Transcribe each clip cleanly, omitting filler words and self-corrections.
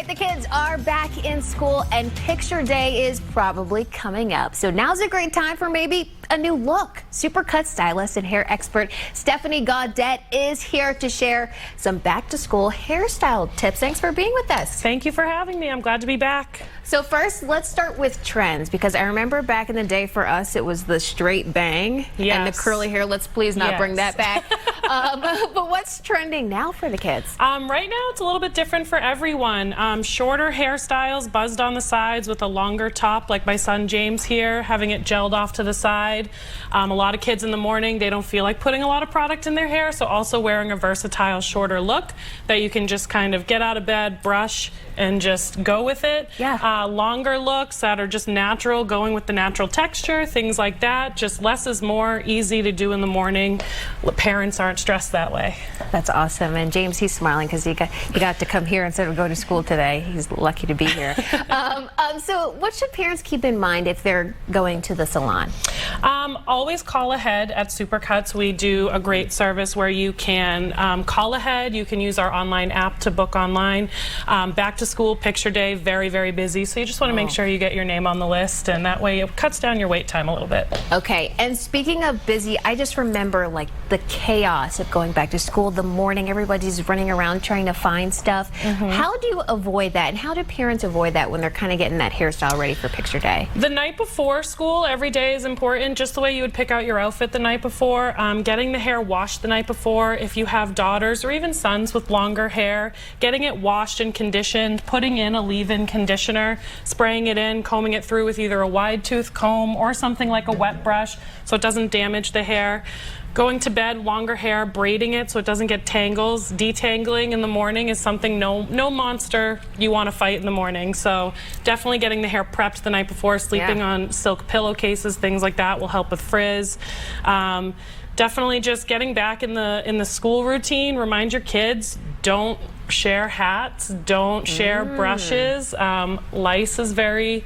right, the kids are back in school and picture day is probably coming up. So now's a great time for maybe a new look. Supercuts stylist and hair expert Stephanie Gaudet is here to share some back to school hairstyle tips. Thanks for being with us. Thank you for having me. I'm glad to be back. So first, let's start with trends, because I remember back in the day for us, it was the straight bang and the curly hair. Let's please not bring that back. But what's trending now for the kids? Right now, it's a little bit different for everyone. Shorter hairstyles, buzzed on the sides with a longer top, like my son James here, having it gelled off to the side. A lot of kids in the morning, they don't feel like putting a lot of product in their hair, so also wearing a versatile shorter look that you can just kind of get out of bed, brush, and just go with it. Longer looks that are just natural, going with the natural texture, things like that. Just less is more, easy to do in the morning. Parents aren't stressed that way. That's awesome. And James, he's smiling because he got to come here instead of go to school today. He's lucky to be here. So what should parents keep in mind if they're going to the salon? Always call ahead at Supercuts. We do a great service where you can call ahead. You can use our online app to book online. Back to school, picture day, very, very busy. So you just want to make sure you get your name on the list, and that way it cuts down your wait time a little bit. Okay, and speaking of busy, I just remember like the chaos of going back to school, the morning, everybody's running around trying to find stuff. How do you avoid that, and how do parents avoid that when they're kind of getting that hairstyle ready for picture day? The night before school, every day is important, just the way you would pick out your outfit the night before. Getting the hair washed the night before. If you have daughters or even sons with longer hair, getting it washed and conditioned, putting in a leave-in conditioner, spraying it in, combing it through with either a wide tooth comb or something like a wet brush so it doesn't damage the hair. Going to bed, longer hair, braiding it so it doesn't get tangles. Detangling in the morning is something no monster you want to fight in the morning. So definitely getting the hair prepped the night before, sleeping on silk pillowcases, things like that will help with frizz. Definitely just getting back in the school routine. Remind your kids, don't share hats, don't share brushes. Lice is very,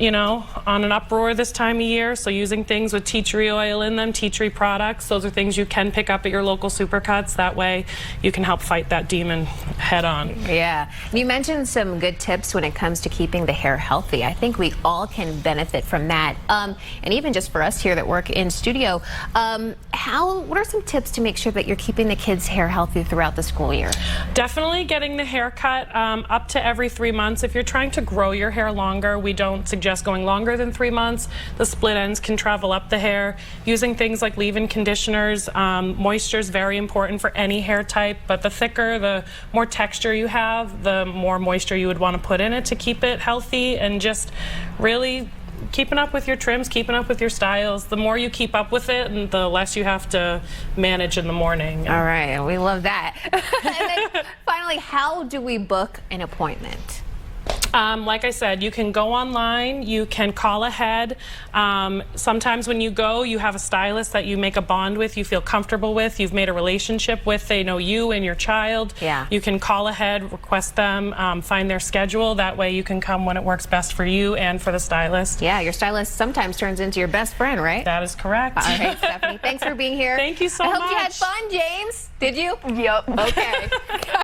on an uproar this time of year, so using things with tea tree oil in them, tea tree products, those are things you can pick up at your local Supercuts. That way you can help fight that demon head on. Yeah. You mentioned some good tips when it comes to keeping the hair healthy. I think we all can benefit from that. And even just for us here that work in studio, what are some tips to make sure that you're keeping the kids' hair healthy throughout the school year? Definitely getting the haircut up to every 3 months. If you're trying to grow your hair longer, we don't suggest going longer than 3 months. The split ends can travel up the hair. Using things like leave-in conditioners. Moisture is very important for any hair type, but the thicker, the more texture you have, the more moisture you would want to put in it to keep it healthy, and just really keeping up with your trims, keeping up with your styles. The more you keep up with it, and the less you have to manage in the morning. All right, we love that. And then finally, how do we book an appointment? Like I said, you can go online, you can call ahead. Sometimes when you go, you have a stylist that you make a bond with, you feel comfortable with, you've made a relationship with, they know you and your child. You can call ahead, request them, find their schedule. That way you can come when it works best for you and for the stylist. Yeah, your stylist sometimes turns into your best friend, right? That is correct. All right, Stephanie, thanks for being here. Thank you so much. I hope you had fun, James. Did you? Yep. Okay.